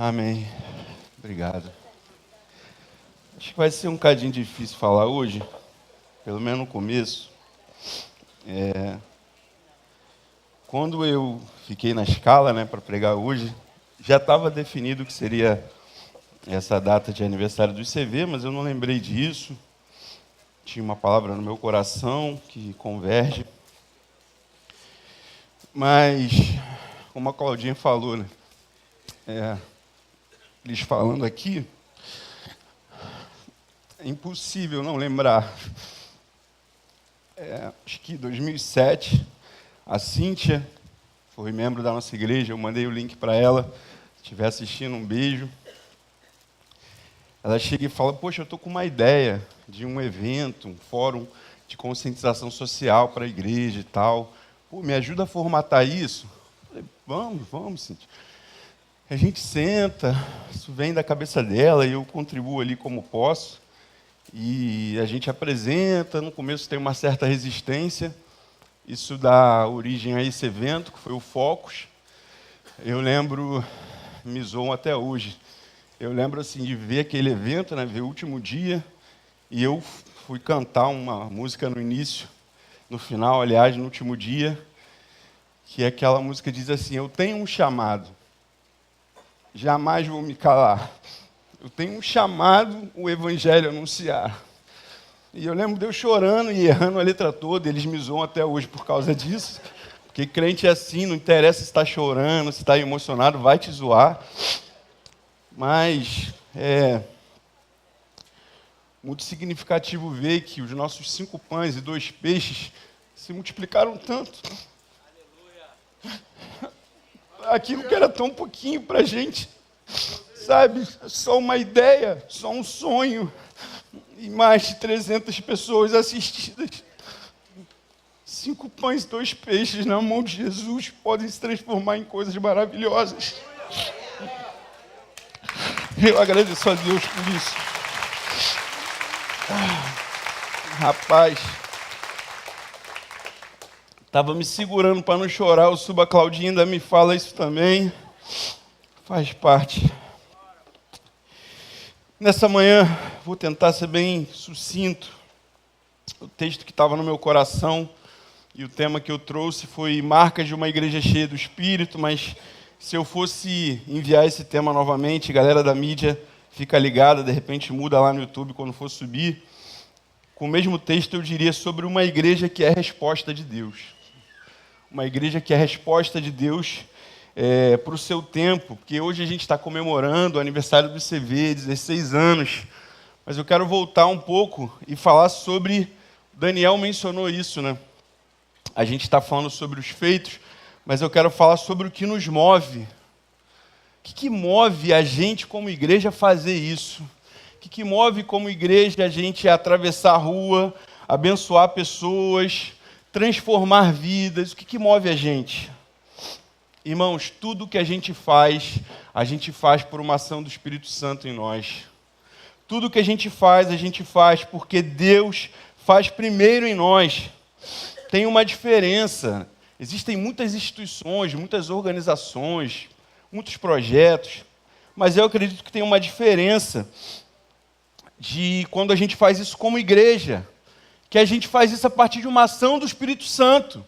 Amém. Obrigado. Acho que vai ser um bocadinho difícil falar hoje, pelo menos no começo. Quando eu fiquei na escala, para pregar hoje, já estava definido que seria essa data de aniversário do ICV, mas eu não lembrei disso. Tinha uma palavra no meu coração que converge. Mas, como a Claudinha falou, eles falando aqui, é impossível não lembrar. Acho que em 2007, a Cíntia foi membro da nossa igreja, eu mandei o link para ela, se estiver assistindo, um beijo. Ela chega e fala, poxa, eu estou com uma ideia de um evento, um fórum de conscientização social para a igreja e tal. Pô, me ajuda a formatar isso? Eu falei, vamos, Cíntia. A gente senta, isso vem da cabeça dela e eu contribuo ali como posso. E a gente apresenta, no começo tem uma certa resistência. Isso dá origem a esse evento, que foi o Focus. Eu lembro, me zoam até hoje, eu lembro assim, de ver aquele evento, ver o último dia, e eu fui cantar uma música no início, no final, aliás, no último dia, que é aquela música que diz assim, eu tenho um chamado, jamais vou me calar. Eu tenho um chamado, o evangelho a anunciar. E eu lembro de eu chorando e errando a letra toda, eles me zoam até hoje por causa disso, porque crente é assim, não interessa se está chorando, se está emocionado, vai te zoar. Mas é muito significativo ver que os nossos 5 pães e 2 peixes se multiplicaram tanto. Aquilo que era tão pouquinho para a gente, sabe? Só uma ideia, só um sonho. E mais de 300 pessoas assistidas. 5 pães e 2 peixes na mão de Jesus podem se transformar em coisas maravilhosas. Eu agradeço a Deus por isso. Rapaz, estava me segurando para não chorar, o Suba Claudinha ainda me fala isso também. Faz parte. Nessa manhã, vou tentar ser bem sucinto. O texto que estava no meu coração e o tema que eu trouxe foi marcas de uma igreja cheia do Espírito, mas se eu fosse enviar esse tema novamente, galera da mídia, fica ligada, de repente muda lá no YouTube quando for subir. Com o mesmo texto eu diria sobre uma igreja que é a resposta de Deus. Uma igreja que é a resposta de Deus para o seu tempo, porque hoje a gente está comemorando o aniversário do ICV, 16 anos, mas eu quero voltar um pouco e falar sobre, Daniel mencionou isso, A gente está falando sobre os feitos, mas eu quero falar sobre o que nos move. O que move a gente como igreja a fazer isso? O que move como igreja a gente a atravessar a rua, abençoar pessoas, transformar vidas? O que move a gente? Irmãos, tudo que a gente faz por uma ação do Espírito Santo em nós. Tudo que a gente faz porque Deus faz primeiro em nós. Tem uma diferença. Existem muitas instituições, muitas organizações, muitos projetos, mas eu acredito que tem uma diferença de quando a gente faz isso como igreja, que a gente faz isso a partir de uma ação do Espírito Santo.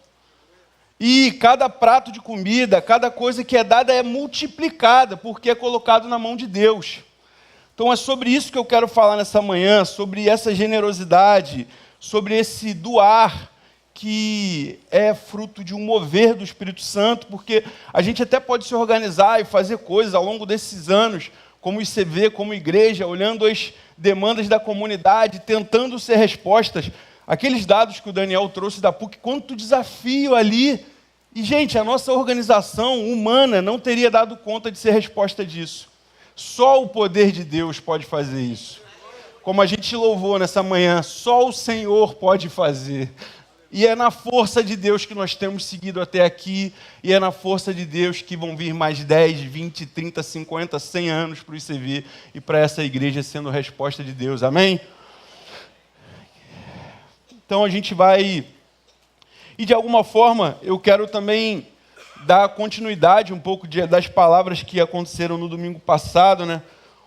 E cada prato de comida, cada coisa que é dada é multiplicada, porque é colocado na mão de Deus. Então é sobre isso que eu quero falar nessa manhã, sobre essa generosidade, sobre esse doar, que é fruto de um mover do Espírito Santo, porque a gente até pode se organizar e fazer coisas ao longo desses anos, como ICV, como igreja, olhando as demandas da comunidade, tentando ser respostas. Aqueles dados que o Daniel trouxe da PUC, quanto desafio ali. E, gente, a nossa organização humana não teria dado conta de ser resposta disso. Só o poder de Deus pode fazer isso. Como a gente louvou nessa manhã, só o Senhor pode fazer. E é na força de Deus que nós temos seguido até aqui, e é na força de Deus que vão vir mais 10, 20, 30, 50, 100 anos para o ICV e para essa igreja sendo resposta de Deus. Amém? Então a gente vai... E de alguma forma eu quero também dar continuidade um pouco das palavras que aconteceram no domingo passado, né?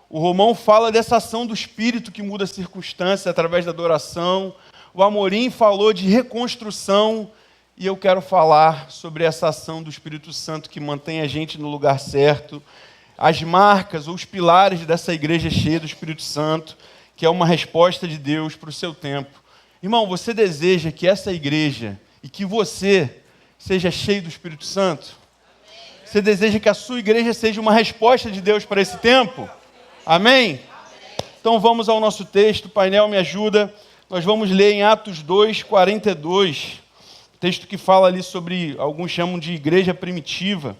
O Romão fala dessa ação do Espírito que muda a circunstância através da adoração. O Amorim falou de reconstrução. E eu quero falar sobre essa ação do Espírito Santo que mantém a gente no lugar certo. As marcas ou os pilares dessa igreja cheia do Espírito Santo, que é uma resposta de Deus para o seu tempo. Irmão, você deseja que essa igreja e que você seja cheio do Espírito Santo? Você deseja que a sua igreja seja uma resposta de Deus para esse tempo? Amém? Então vamos ao nosso texto, o painel me ajuda. Nós vamos ler em Atos 2, 42, texto que fala ali sobre, alguns chamam de igreja primitiva.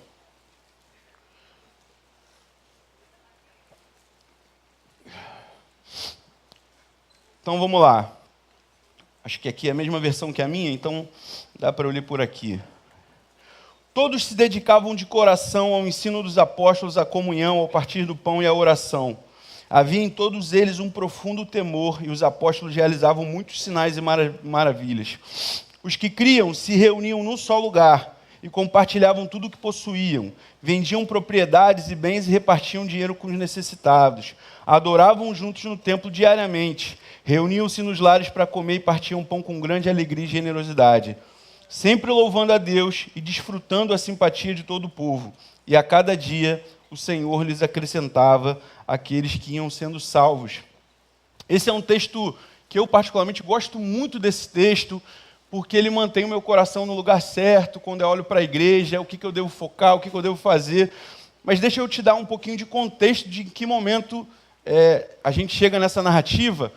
Então vamos lá. Acho que aqui é a mesma versão que a minha, então dá para eu ler por aqui. Todos se dedicavam de coração ao ensino dos apóstolos, à comunhão, ao partir do pão e à oração. Havia em todos eles um profundo temor, e os apóstolos realizavam muitos sinais e maravilhas. Os que criam se reuniam num só lugar e compartilhavam tudo o que possuíam. Vendiam propriedades e bens e repartiam dinheiro com os necessitados. Adoravam juntos no templo diariamente. Reuniam-se nos lares para comer e partiam pão com grande alegria e generosidade, sempre louvando a Deus e desfrutando a simpatia de todo o povo. E a cada dia o Senhor lhes acrescentava aqueles que iam sendo salvos. Esse é um texto que eu particularmente gosto muito desse texto, porque ele mantém o meu coração no lugar certo, quando eu olho para a igreja, o que eu devo focar, o que eu devo fazer. Mas deixa eu te dar um pouquinho de contexto de em que momento a gente chega nessa narrativa.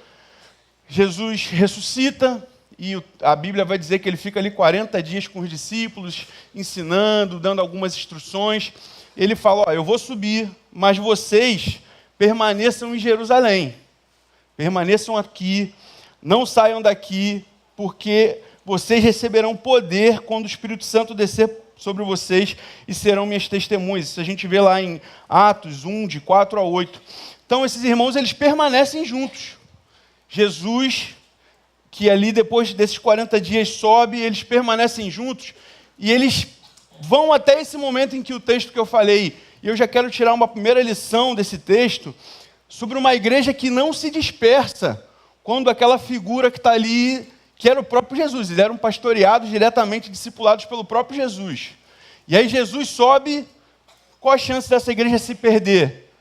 Jesus ressuscita, e a Bíblia vai dizer que ele fica ali 40 dias com os discípulos, ensinando, dando algumas instruções. Ele fala, eu vou subir, mas vocês permaneçam em Jerusalém. Permaneçam aqui, não saiam daqui, porque vocês receberão poder quando o Espírito Santo descer sobre vocês e serão minhas testemunhas. Isso a gente vê lá em Atos 1, de 4 a 8. Então, esses irmãos, eles permanecem juntos. Jesus, que ali depois desses 40 dias sobe, eles permanecem juntos e eles vão até esse momento em que o texto que eu falei, e eu já quero tirar uma primeira lição desse texto, sobre uma igreja que não se dispersa, quando aquela figura que está ali, que era o próprio Jesus, eles eram pastoreados diretamente, discipulados pelo próprio Jesus. E aí Jesus sobe, qual a chance dessa igreja se perder?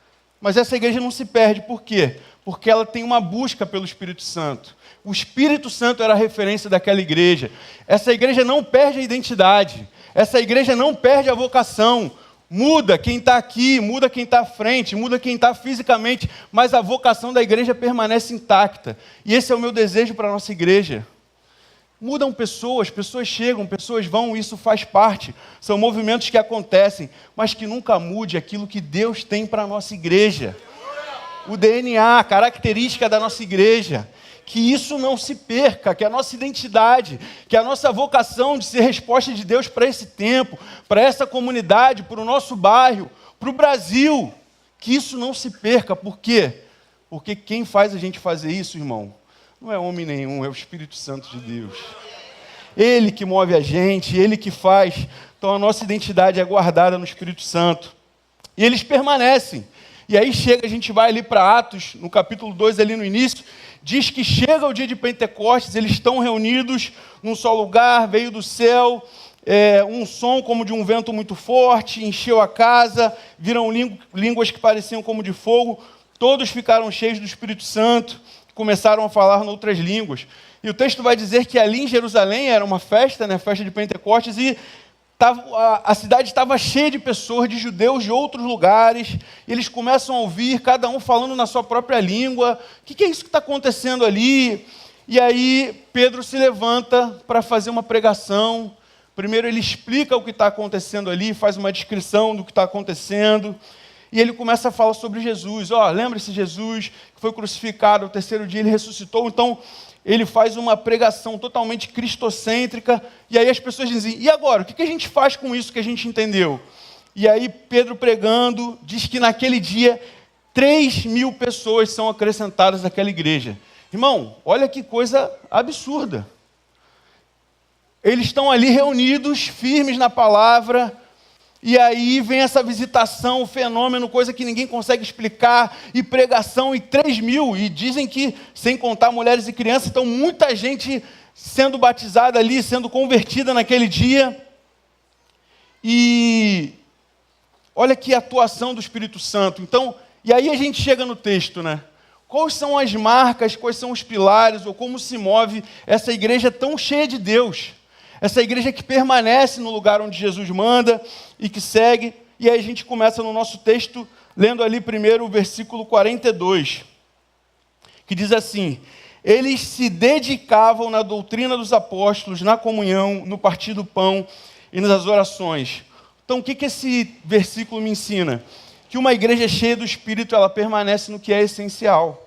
Mas essa igreja não se perde, por quê? Porque ela tem uma busca pelo Espírito Santo. O Espírito Santo era a referência daquela igreja. Essa igreja não perde a identidade. Essa igreja não perde a vocação. Muda quem está aqui, muda quem está à frente, muda quem está fisicamente, mas a vocação da igreja permanece intacta. E esse é o meu desejo para a nossa igreja. Mudam pessoas chegam, pessoas vão, isso faz parte. São movimentos que acontecem, mas que nunca mude aquilo que Deus tem para a nossa igreja. O DNA, a característica da nossa igreja, que isso não se perca, que a nossa identidade, que a nossa vocação de ser resposta de Deus para esse tempo, para essa comunidade, para o nosso bairro, para o Brasil, que isso não se perca. Por quê? Porque quem faz a gente fazer isso, irmão, não é homem nenhum, é o Espírito Santo de Deus. Ele que move a gente, Ele que faz. Então a nossa identidade é guardada no Espírito Santo. E eles permanecem. E aí a gente vai ali para Atos, no capítulo 2, ali no início, diz que chega o dia de Pentecostes, eles estão reunidos num só lugar, veio do céu, um som como de um vento muito forte, encheu a casa, viram línguas que pareciam como de fogo, todos ficaram cheios do Espírito Santo, começaram a falar em outras línguas. E o texto vai dizer que ali em Jerusalém era uma festa, né, festa de Pentecostes, e a cidade estava cheia de pessoas, de judeus de outros lugares, e eles começam a ouvir, cada um falando na sua própria língua. O que é isso que está acontecendo ali? E aí Pedro se levanta para fazer uma pregação. Primeiro ele explica o que está acontecendo ali, faz uma descrição do que está acontecendo, e ele começa a falar sobre Jesus. Lembra-se Jesus que foi crucificado, ao terceiro dia ele ressuscitou. Então ele faz uma pregação totalmente cristocêntrica, e aí as pessoas dizem, e agora? O que a gente faz com isso que a gente entendeu? E aí Pedro pregando, diz que naquele dia 3.000 pessoas são acrescentadas àquela igreja. Irmão, olha que coisa absurda. Eles estão ali reunidos, firmes na palavra, E aí vem essa visitação, fenômeno, coisa que ninguém consegue explicar, e pregação, e 3.000, e dizem que, sem contar mulheres e crianças, então muita gente sendo batizada ali, sendo convertida naquele dia. E olha que atuação do Espírito Santo. Então, e aí a gente chega no texto, né? Quais são as marcas, quais são os pilares, ou como se move essa igreja tão cheia de Deus? Essa igreja que permanece no lugar onde Jesus manda e que segue. E aí a gente começa no nosso texto, lendo ali primeiro o versículo 42, que diz assim: eles se dedicavam na doutrina dos apóstolos, na comunhão, no partir do pão e nas orações. Então, o que esse versículo me ensina? Que uma igreja cheia do Espírito, ela permanece no que é essencial.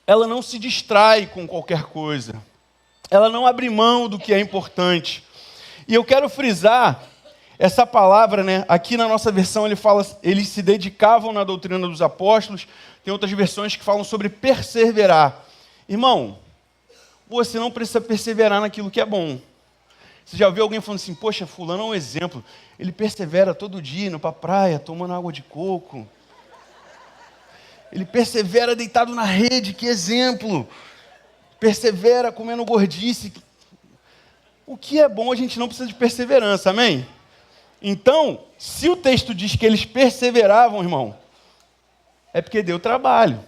Ela não se distrai com qualquer coisa. Ela não abre mão do que é importante. E eu quero frisar essa palavra, né? Aqui na nossa versão ele fala, eles se dedicavam na doutrina dos apóstolos. Tem outras versões que falam sobre perseverar. Irmão, você não precisa perseverar naquilo que é bom. Você já ouviu alguém falando assim, poxa, fulano é um exemplo. Ele persevera todo dia indo para a praia, tomando água de coco. Ele persevera deitado na rede, que exemplo. Persevera comendo gordice. O que é bom, a gente não precisa de perseverança, amém? Então, se o texto diz que eles perseveravam, irmão, é porque deu trabalho.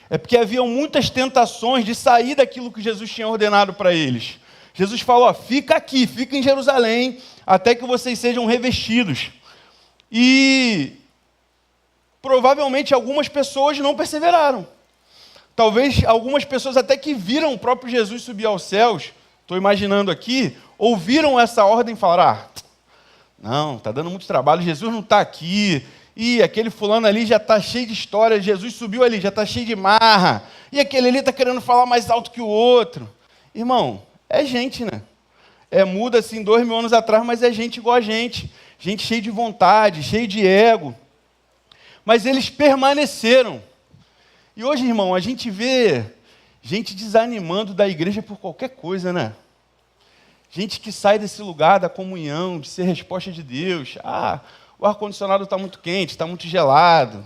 É porque haviam muitas tentações de sair daquilo que Jesus tinha ordenado para eles. Jesus falou, ó, fica aqui, fica em Jerusalém, até que vocês sejam revestidos. E provavelmente algumas pessoas não perseveraram. Talvez algumas pessoas até que viram o próprio Jesus subir aos céus, estou imaginando aqui, ouviram essa ordem e falaram, não, está dando muito trabalho, Jesus não está aqui, e aquele fulano ali já está cheio de história, Jesus subiu ali, já está cheio de marra, e aquele ali está querendo falar mais alto que o outro. Irmão, é gente, né? Muda assim 2.000 anos atrás, mas é gente igual a gente cheia de vontade, cheio de ego. Mas eles permaneceram. E hoje, irmão, a gente vê gente desanimando da igreja por qualquer coisa, né? Gente que sai desse lugar da comunhão, de ser resposta de Deus. O ar-condicionado está muito quente, está muito gelado.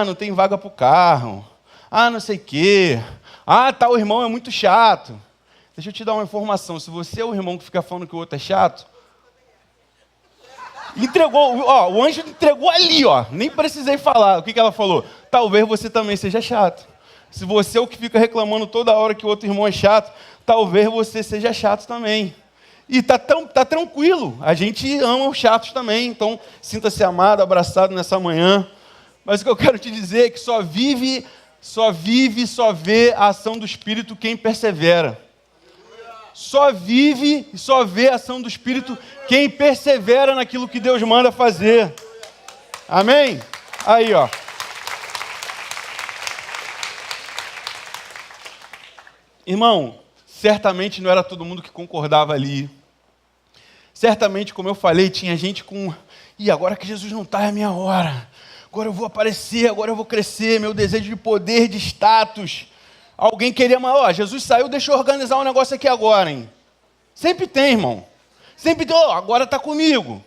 Não tem vaga para o carro. Não sei o quê. Tal irmão é muito chato. Deixa eu te dar uma informação. Se você é o irmão que fica falando que o outro é chato, entregou, o anjo entregou ali, nem precisei falar. O que ela falou? Talvez você também seja chato. Se você é o que fica reclamando toda hora que o outro irmão é chato, talvez você seja chato também. E tá tranquilo, a gente ama os chatos também, então sinta-se amado, abraçado nessa manhã. Mas o que eu quero te dizer é que só vê a ação do Espírito quem persevera. Só vive e só vê a ação do Espírito quem persevera naquilo que Deus manda fazer. Amém? Aí, Irmão, certamente não era todo mundo que concordava ali. Certamente, como eu falei, tinha gente com... agora que Jesus não está, é a minha hora. Agora eu vou aparecer, agora eu vou crescer, meu desejo de poder, de status. Alguém queria, Jesus saiu, deixa eu organizar um negócio aqui agora, hein? Sempre tem, irmão. Sempre tem, agora está comigo.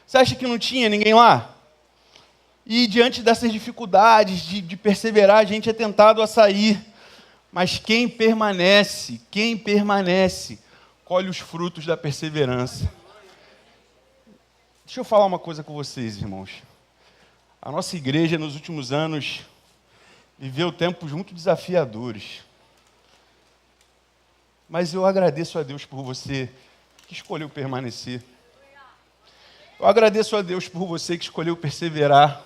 Você acha que não tinha ninguém lá? E diante dessas dificuldades de perseverar, a gente é tentado a sair. Mas quem permanece, colhe os frutos da perseverança. Deixa eu falar uma coisa com vocês, irmãos. A nossa igreja, nos últimos anos, viveu tempos muito desafiadores. Mas eu agradeço a Deus por você que escolheu permanecer. Eu agradeço a Deus por você que escolheu perseverar.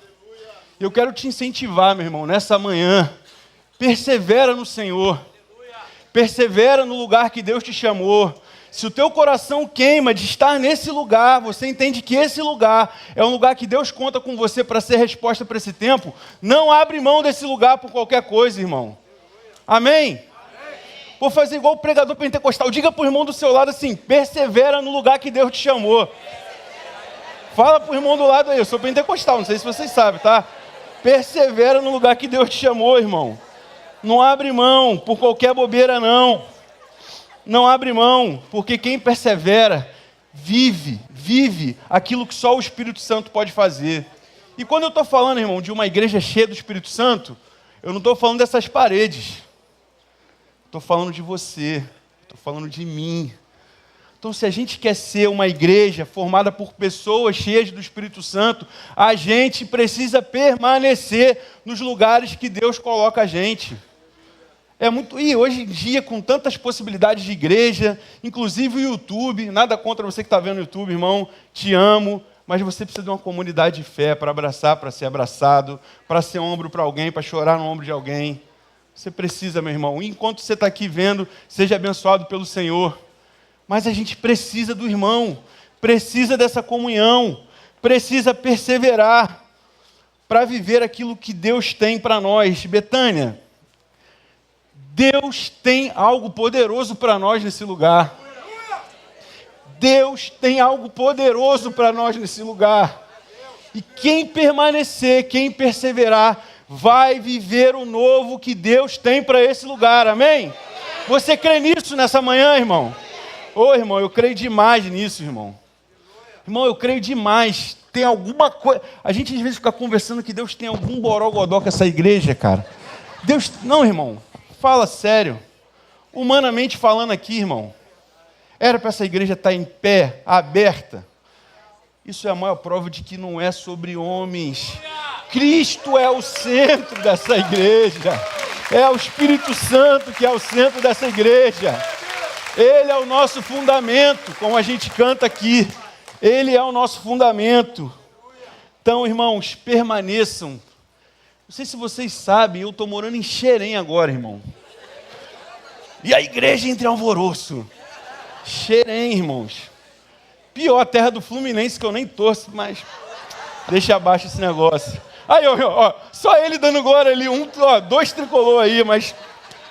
Eu quero te incentivar, meu irmão, nessa manhã. Persevera no Senhor. Persevera no lugar que Deus te chamou. Se o teu coração queima de estar nesse lugar, você entende que esse lugar é um lugar que Deus conta com você para ser resposta para esse tempo, não abre mão desse lugar por qualquer coisa, irmão. Amém? Vou fazer igual o pregador pentecostal. Diga para o irmão do seu lado assim, persevera no lugar que Deus te chamou. Fala para o irmão do lado aí, eu sou pentecostal, não sei se vocês sabem, tá? Persevera no lugar que Deus te chamou, irmão. Não abre mão por qualquer bobeira, não. Não abre mão, porque quem persevera vive aquilo que só o Espírito Santo pode fazer. E quando eu estou falando, irmão, de uma igreja cheia do Espírito Santo, eu não estou falando dessas paredes. Estou falando de você, estou falando de mim. Então, se a gente quer ser uma igreja formada por pessoas cheias do Espírito Santo, a gente precisa permanecer nos lugares que Deus coloca a gente. E hoje em dia, com tantas possibilidades de igreja, inclusive o YouTube, nada contra você que está vendo o YouTube, irmão, te amo, mas você precisa de uma comunidade de fé para abraçar, para ser abraçado, para ser ombro para alguém, para chorar no ombro de alguém. Você precisa, meu irmão. E enquanto você está aqui vendo, seja abençoado pelo Senhor. Mas a gente precisa do irmão, precisa dessa comunhão, precisa perseverar para viver aquilo que Deus tem para nós. Betânia, Deus tem algo poderoso para nós nesse lugar. Deus tem algo poderoso para nós nesse lugar. E quem permanecer, quem perseverar, vai viver o novo que Deus tem para esse lugar. Amém? Você crê nisso nessa manhã, irmão? Ô, irmão, eu creio demais nisso, irmão. Irmão, eu creio demais. Tem alguma coisa... A gente às vezes fica conversando que Deus tem algum borogodó com essa igreja, cara. Deus... Não, irmão. Fala sério. Humanamente falando aqui, irmão. Era para essa igreja estar em pé, aberta. Isso é a maior prova de que não é sobre homens. Cristo é o centro dessa igreja. É o Espírito Santo que é o centro dessa igreja. Ele é o nosso fundamento, como a gente canta aqui. Ele é o nosso fundamento. Então, irmãos, permaneçam. Não sei se vocês sabem, eu estou morando em Xerém agora, irmão. E a igreja entra em alvoroço. Xerém, irmãos. Pior, a terra do Fluminense, que eu nem torço, mas deixa abaixo esse negócio. Aí, ó, só ele dando glória ali, dois tricolor aí, mas...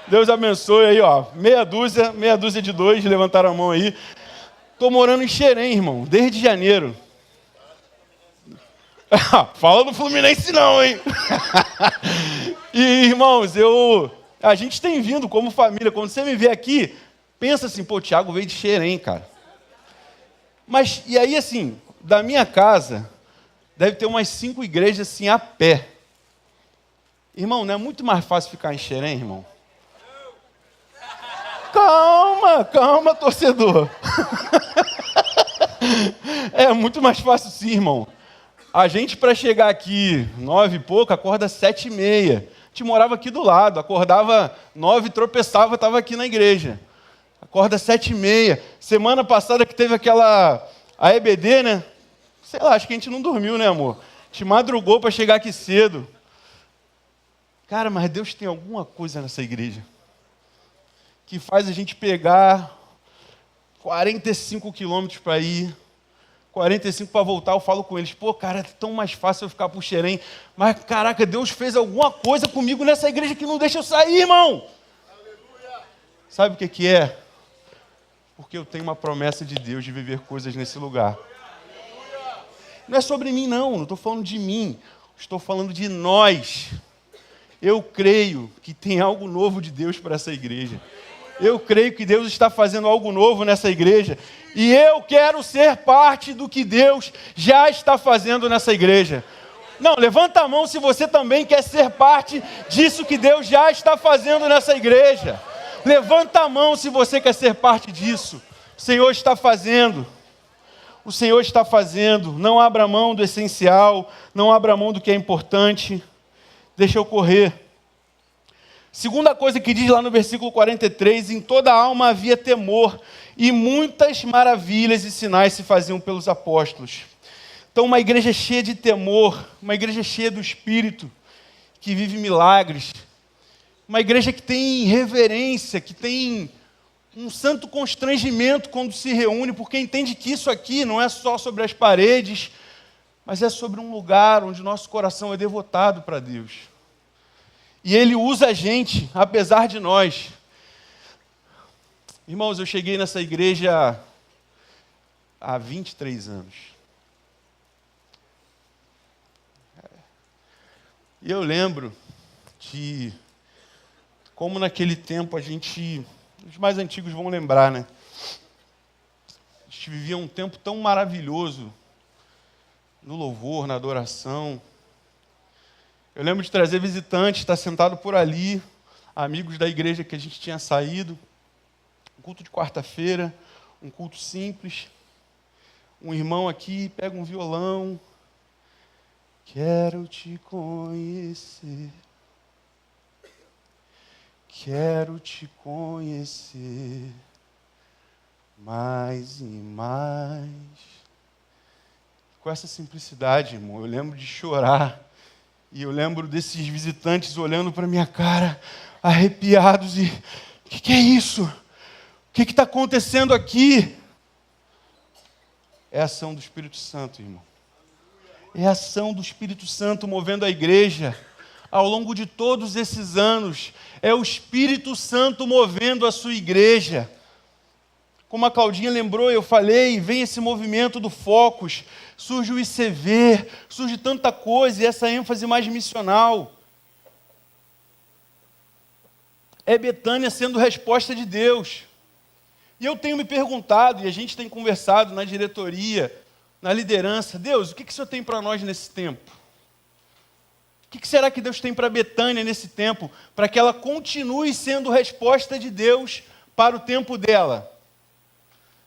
Deus abençoe aí, ó. Meia dúzia de dois, levantaram a mão aí. Estou morando em Xerém, irmão, desde janeiro. Fala do Fluminense não, hein? E, irmãos, a gente tem vindo como família. Quando você me vê aqui, pensa assim, pô, o Thiago veio de Xerém, cara. Mas, e aí, assim, da minha casa, deve ter umas 5 igrejas assim a pé. Irmão, não é muito mais fácil ficar em Xerém, irmão? Calma, torcedor. É muito mais fácil sim, irmão. A gente, para chegar aqui 9 e pouco, acorda 7h30. A gente morava aqui do lado, acordava 9, tropeçava, estava aqui na igreja. Acorda 7h30. Semana passada que teve a EBD, né? Sei lá, acho que a gente não dormiu, né, amor? A gente madrugou para chegar aqui cedo. Cara, mas Deus tem alguma coisa nessa igreja que faz a gente pegar 45 quilômetros para ir, 45 para voltar. Eu falo com eles, pô, cara, é tão mais fácil eu ficar por Xerém. Mas, caraca, Deus fez alguma coisa comigo nessa igreja que não deixa eu sair, irmão. Aleluia. Sabe o que é? Porque eu tenho uma promessa de Deus de viver coisas nesse lugar. Não é sobre mim, não estou falando de mim. Estou falando de nós. Eu creio que tem algo novo de Deus para essa igreja. Eu creio que Deus está fazendo algo novo nessa igreja. E eu quero ser parte do que Deus já está fazendo nessa igreja. Não, levanta a mão se você também quer ser parte disso que Deus já está fazendo nessa igreja. Levanta a mão se você quer ser parte disso. O Senhor está fazendo. O Senhor está fazendo. Não abra mão do essencial. Não abra mão do que é importante. Deixa eu correr. Segunda coisa que diz lá no versículo 43, em toda a alma havia temor, e muitas maravilhas e sinais se faziam pelos apóstolos. Então, uma igreja cheia de temor, uma igreja cheia do Espírito, que vive milagres, uma igreja que tem reverência, que tem um santo constrangimento quando se reúne, porque entende que isso aqui não é só sobre as paredes, mas é sobre um lugar onde nosso coração é devotado para Deus. E Ele usa a gente, apesar de nós. Irmãos, eu cheguei nessa igreja há 23 anos. E eu lembro de como naquele tempo a gente... Os mais antigos vão lembrar, né? gente vivia um tempo tão maravilhoso no louvor, na adoração. Eu lembro de trazer visitantes, estar sentado por ali, amigos da igreja que a gente tinha saído, um culto de quarta-feira, um culto simples. Um irmão aqui pega um violão. Quero te conhecer. Quero te conhecer mais e mais. Com essa simplicidade, irmão, eu lembro de chorar. E eu lembro desses visitantes olhando para minha cara, arrepiados, e o que é isso? O que está acontecendo aqui? É a ação do Espírito Santo, irmão. É a ação do Espírito Santo movendo a igreja ao longo de todos esses anos. É o Espírito Santo movendo a sua igreja. Como a Claudinha lembrou, eu falei, vem esse movimento do Focus, surge o ICV, surge tanta coisa, e essa ênfase mais missional. É Betânia sendo resposta de Deus. E eu tenho me perguntado, e a gente tem conversado na diretoria, na liderança, Deus, o que o Senhor tem para nós nesse tempo? O que será que Deus tem para Betânia nesse tempo, para que ela continue sendo resposta de Deus para o tempo dela?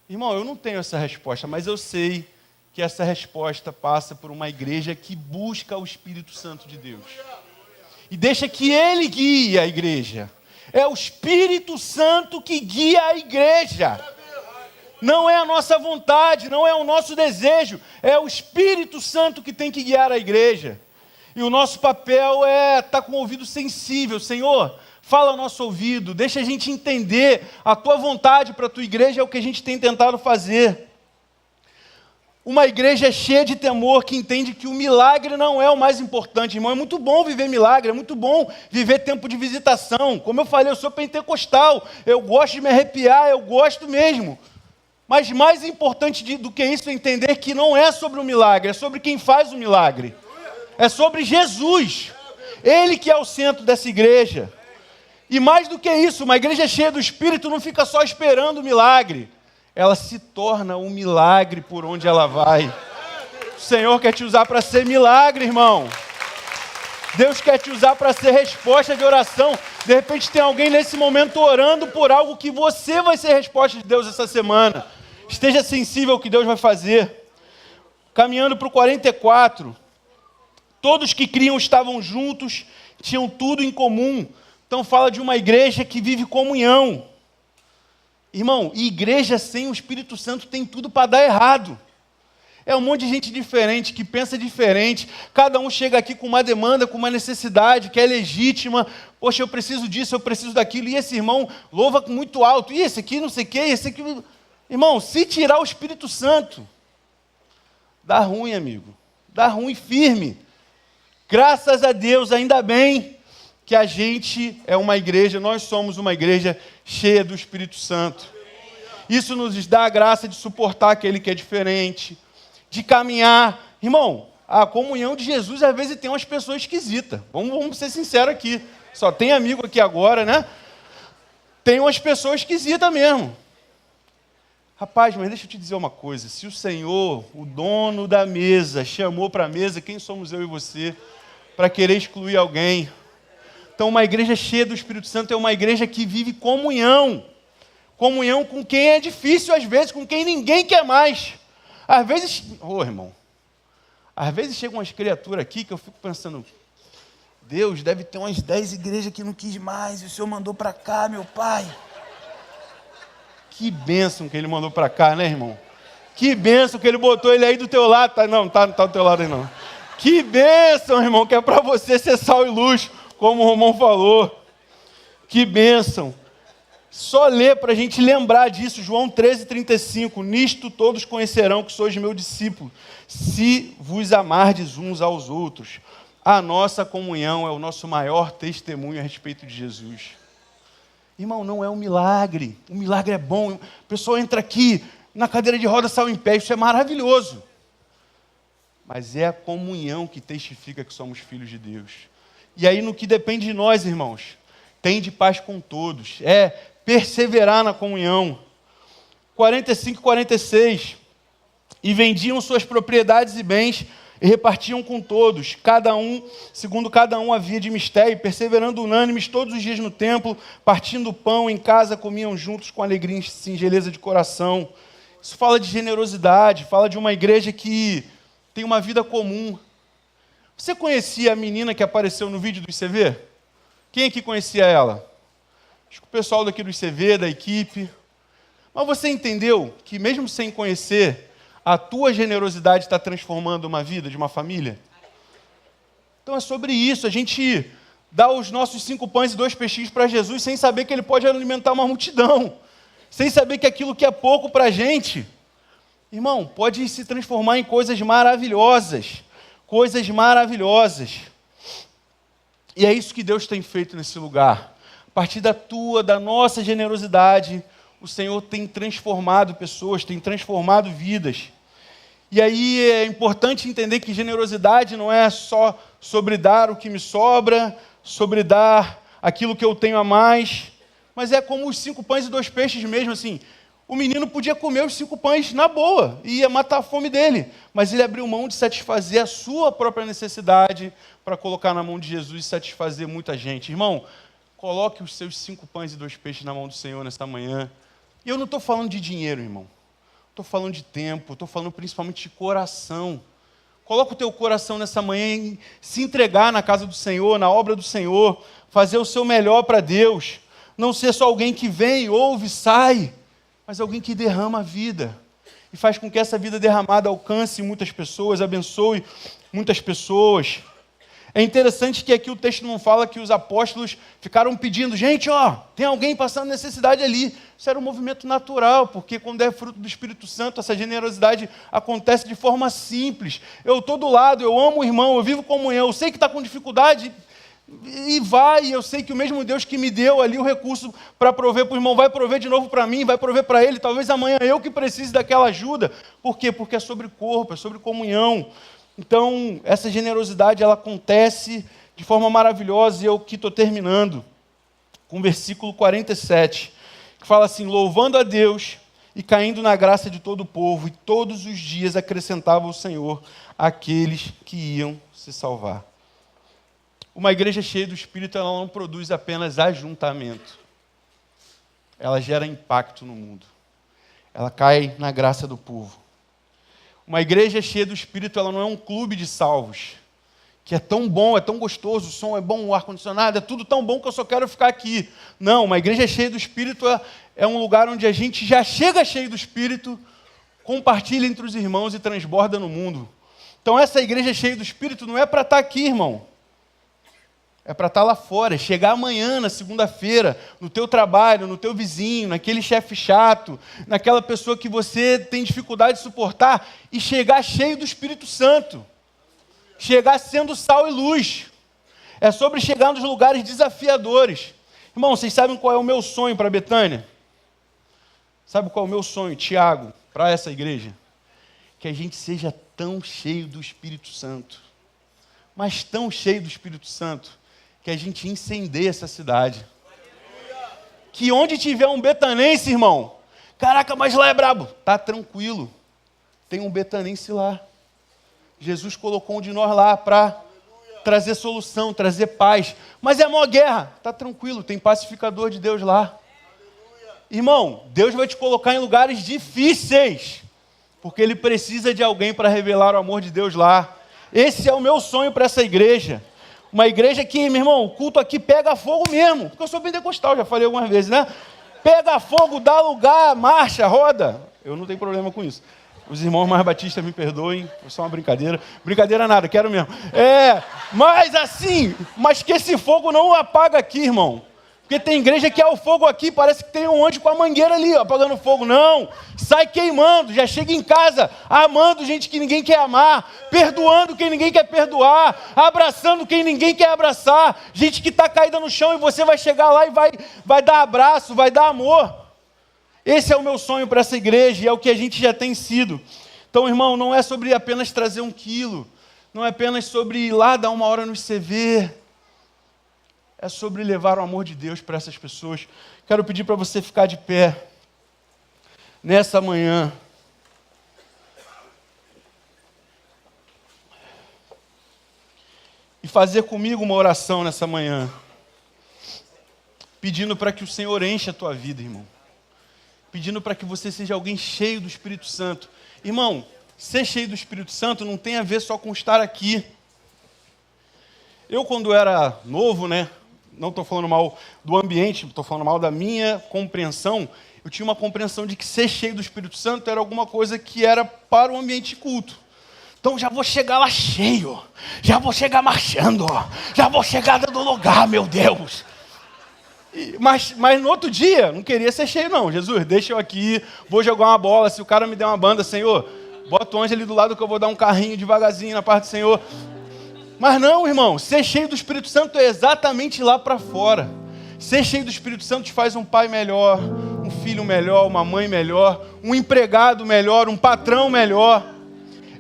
Irmão, eu não tenho essa resposta, mas eu sei que essa resposta passa por uma igreja que busca o Espírito Santo de Deus. E deixa que Ele guie a igreja. É o Espírito Santo que guia a igreja. Não é a nossa vontade, não é o nosso desejo. É o Espírito Santo que tem que guiar a igreja. E o nosso papel é estar com o ouvido sensível. Senhor, fala ao nosso ouvido, deixa a gente entender a Tua vontade para a Tua igreja, é o que a gente tem tentado fazer. Uma igreja cheia de temor, que entende que o milagre não é o mais importante, irmão. É muito bom viver milagre, é muito bom viver tempo de visitação. Como eu falei, eu sou pentecostal, eu gosto de me arrepiar, eu gosto mesmo. Mas mais importante do que isso é entender que não é sobre o milagre, é sobre quem faz o milagre. É sobre Jesus. Ele que é o centro dessa igreja. E mais do que isso, uma igreja cheia do Espírito não fica só esperando o milagre. Ela se torna um milagre por onde ela vai. O Senhor quer te usar para ser milagre, irmão. Deus quer te usar para ser resposta de oração. De repente tem alguém nesse momento orando por algo que você vai ser resposta de Deus essa semana. Esteja sensível ao que Deus vai fazer. Caminhando para o 44. Todos que criam estavam juntos, tinham tudo em comum. Então fala de uma igreja que vive comunhão. Irmão, igreja sem o Espírito Santo tem tudo para dar errado. É um monte de gente diferente, que pensa diferente. Cada um chega aqui com uma demanda, com uma necessidade que é legítima. Poxa, eu preciso disso, eu preciso daquilo. E esse irmão louva muito alto. E esse aqui não sei o quê, esse aqui... Irmão, se tirar o Espírito Santo, dá ruim, amigo. Dá ruim firme. Graças a Deus, ainda bem que a gente é uma igreja, nós somos uma igreja cheia do Espírito Santo. Isso nos dá a graça de suportar aquele que é diferente, de caminhar. Irmão, a comunhão de Jesus às vezes tem umas pessoas esquisitas. Vamos ser sinceros aqui. Só tem amigo aqui agora, né? Tem umas pessoas esquisitas mesmo. Rapaz, mas deixa eu te dizer uma coisa. Se o Senhor, o dono da mesa, chamou para a mesa, quem somos eu e você para querer excluir alguém? Então, uma igreja cheia do Espírito Santo é uma igreja que vive comunhão. Comunhão com quem é difícil, às vezes, com quem ninguém quer mais. Às vezes, irmão, às vezes chegam umas criaturas aqui que eu fico pensando, Deus, deve ter umas 10 igrejas que não quis mais, e o Senhor mandou para cá, meu Pai. Que bênção que Ele mandou para cá, né, irmão? Que bênção que Ele botou ele aí do teu lado. Não tá do teu lado aí, não. Que bênção, irmão, que é para você ser sal e luz, como o Romão falou. Que bênção. Só ler para a gente lembrar disso, João 13:35. Nisto todos conhecerão que sois meu discípulo, se vos amardes uns aos outros. A nossa comunhão é o nosso maior testemunho a respeito de Jesus. Irmão, não é um milagre. O milagre é bom. A pessoa entra aqui, na cadeira de roda sai em pé. Isso é maravilhoso. Mas é a comunhão que testifica que somos filhos de Deus. E aí, no que depende de nós, irmãos, tem de paz com todos. É perseverar na comunhão. 45 e 46. E vendiam suas propriedades e bens e repartiam com todos, cada um, segundo cada um havia de mistério, perseverando unânimes todos os dias no templo, partindo o pão em casa, comiam juntos com alegria e singeleza de coração. Isso fala de generosidade, fala de uma igreja que tem uma vida comum. Você conhecia a menina que apareceu no vídeo do ICV? Quem aqui conhecia ela? Acho que o pessoal daqui do ICV, da equipe. Mas você entendeu que mesmo sem conhecer, a tua generosidade está transformando uma vida de uma família? Então é sobre isso, a gente dá os nossos 5 pães e 2 peixinhos para Jesus sem saber que Ele pode alimentar uma multidão, sem saber que aquilo que é pouco para a gente, irmão, pode se transformar em coisas maravilhosas, coisas maravilhosas. E é isso que Deus tem feito nesse lugar. A partir da nossa generosidade, o Senhor tem transformado pessoas, tem transformado vidas. E aí é importante entender que generosidade não é só sobre dar o que me sobra, sobre dar aquilo que eu tenho a mais, mas é como os 5 pães e 2 peixes mesmo, assim. O menino podia comer os 5 pães na boa, e ia matar a fome dele, mas ele abriu mão de satisfazer a sua própria necessidade para colocar na mão de Jesus e satisfazer muita gente. Irmão, coloque os seus 5 pães e 2 peixes na mão do Senhor nesta manhã. E eu não estou falando de dinheiro, irmão. Estou falando de tempo, estou falando principalmente de coração. Coloca o teu coração nessa manhã em se entregar na casa do Senhor, na obra do Senhor, fazer o seu melhor para Deus. Não ser só alguém que vem, ouve, sai, mas alguém que derrama a vida. E faz com que essa vida derramada alcance muitas pessoas, abençoe muitas pessoas. É interessante que aqui o texto não fala que os apóstolos ficaram pedindo, gente, tem alguém passando necessidade ali. Isso era um movimento natural, porque quando é fruto do Espírito Santo, essa generosidade acontece de forma simples. Eu estou do lado, eu amo o irmão, eu vivo comunhão, eu sei que está com dificuldade, e eu sei que o mesmo Deus que me deu ali o recurso para prover para o irmão, vai prover de novo para mim, vai prover para ele, talvez amanhã eu que precise daquela ajuda. Por quê? Porque é sobre corpo, é sobre comunhão. Então, essa generosidade, ela acontece de forma maravilhosa, e eu que estou terminando com o versículo 47, que fala assim, louvando a Deus e caindo na graça de todo o povo, e todos os dias acrescentava o Senhor aqueles que iam se salvar. Uma igreja cheia do Espírito, ela não produz apenas ajuntamento, ela gera impacto no mundo, ela cai na graça do povo. Uma igreja cheia do Espírito, ela não é um clube de salvos, que é tão bom, é tão gostoso, o som é bom, o ar-condicionado, é tudo tão bom que eu só quero ficar aqui. Não, uma igreja cheia do Espírito é um lugar onde a gente já chega cheio do Espírito, compartilha entre os irmãos e transborda no mundo. Então essa igreja cheia do Espírito não é para estar aqui, irmão. É para estar lá fora, é chegar amanhã, na segunda-feira, no teu trabalho, no teu vizinho, naquele chefe chato, naquela pessoa que você tem dificuldade de suportar, e chegar cheio do Espírito Santo. Chegar sendo sal e luz. É sobre chegar nos lugares desafiadores. Irmão, vocês sabem qual é o meu sonho para Betânia? Sabe qual é o meu sonho, Tiago, para essa igreja? Que a gente seja tão cheio do Espírito Santo, mas tão cheio do Espírito Santo, que a gente incendeie essa cidade. Que onde tiver um betanense, irmão, caraca, mas lá é brabo. Tá tranquilo, tem um betanense lá. Jesus colocou um de nós lá para trazer solução, trazer paz. Mas é a maior guerra, tá tranquilo, tem pacificador de Deus lá. Irmão, Deus vai te colocar em lugares difíceis, porque Ele precisa de alguém para revelar o amor de Deus lá. Esse é o meu sonho para essa igreja. Uma igreja que, meu irmão, o culto aqui pega fogo mesmo. Porque eu sou pentecostal, já falei algumas vezes, né? Pega fogo, dá lugar, marcha, roda. Eu não tenho problema com isso. Os irmãos mais batistas me perdoem, é só uma brincadeira. Brincadeira nada, quero mesmo. Mas que esse fogo não apaga aqui, irmão. Porque tem igreja que é o fogo aqui, parece que tem um anjo com a mangueira ali, ó, apagando fogo. Não, sai queimando, já chega em casa amando gente que ninguém quer amar, perdoando quem ninguém quer perdoar, abraçando quem ninguém quer abraçar, gente que está caída no chão e você vai chegar lá e vai dar abraço, vai dar amor. Esse é o meu sonho para essa igreja e é o que a gente já tem sido. Então, irmão, não é sobre apenas trazer 1 quilo, não é apenas sobre ir lá dar 1 hora no CV, é sobre levar o amor de Deus para essas pessoas. Quero pedir para você ficar de pé nessa manhã e fazer comigo uma oração nessa manhã, pedindo para que o Senhor encha a tua vida, irmão. Pedindo para que você seja alguém cheio do Espírito Santo. Irmão, ser cheio do Espírito Santo não tem a ver só com estar aqui. Eu, quando era novo, não estou falando mal do ambiente, estou falando mal da minha compreensão. Eu tinha uma compreensão de que ser cheio do Espírito Santo era alguma coisa que era para o ambiente de culto. Então já vou chegar lá cheio, já vou chegar marchando, já vou chegar dando lugar, meu Deus. Mas no outro dia, não queria ser cheio não. Jesus, deixa eu aqui, vou jogar uma bola, se o cara me der uma banda, Senhor, bota o anjo ali do lado que eu vou dar um carrinho devagarzinho na parte do Senhor. Mas não, irmão, ser cheio do Espírito Santo é exatamente lá para fora. Ser cheio do Espírito Santo te faz um pai melhor, um filho melhor, uma mãe melhor, um empregado melhor, um patrão melhor.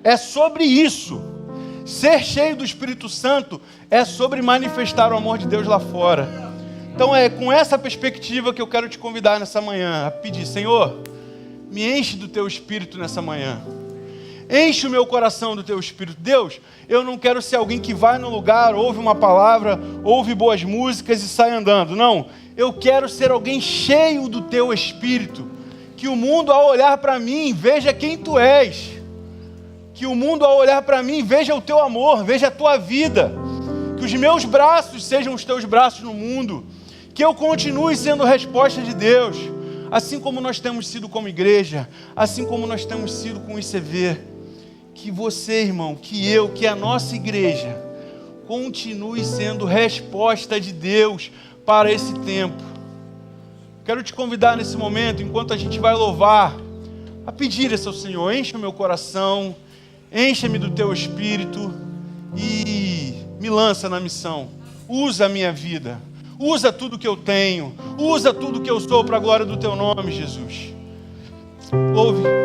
É sobre isso. Ser cheio do Espírito Santo é sobre manifestar o amor de Deus lá fora. Então é com essa perspectiva que eu quero te convidar nessa manhã, a pedir, Senhor, me enche do teu Espírito nessa manhã. Enche o meu coração do teu Espírito. Deus, eu não quero ser alguém que vai no lugar, ouve uma palavra, ouve boas músicas e sai andando. Não, eu quero ser alguém cheio do teu Espírito. Que o mundo ao olhar para mim veja quem tu és. Que o mundo ao olhar para mim veja o teu amor, veja a tua vida. Que os meus braços sejam os teus braços no mundo. Que eu continue sendo resposta de Deus. Assim como nós temos sido como igreja. Assim como nós temos sido com o ICV. Que você, irmão, que a nossa igreja continue sendo resposta de Deus para esse tempo. Quero te convidar nesse momento, enquanto a gente vai louvar, a pedir isso ao Senhor. Enche o meu coração, encha-me do teu Espírito e me lança na missão. Usa a minha vida, usa tudo que eu tenho, usa tudo que eu sou para a glória do teu nome, Jesus. Ouve.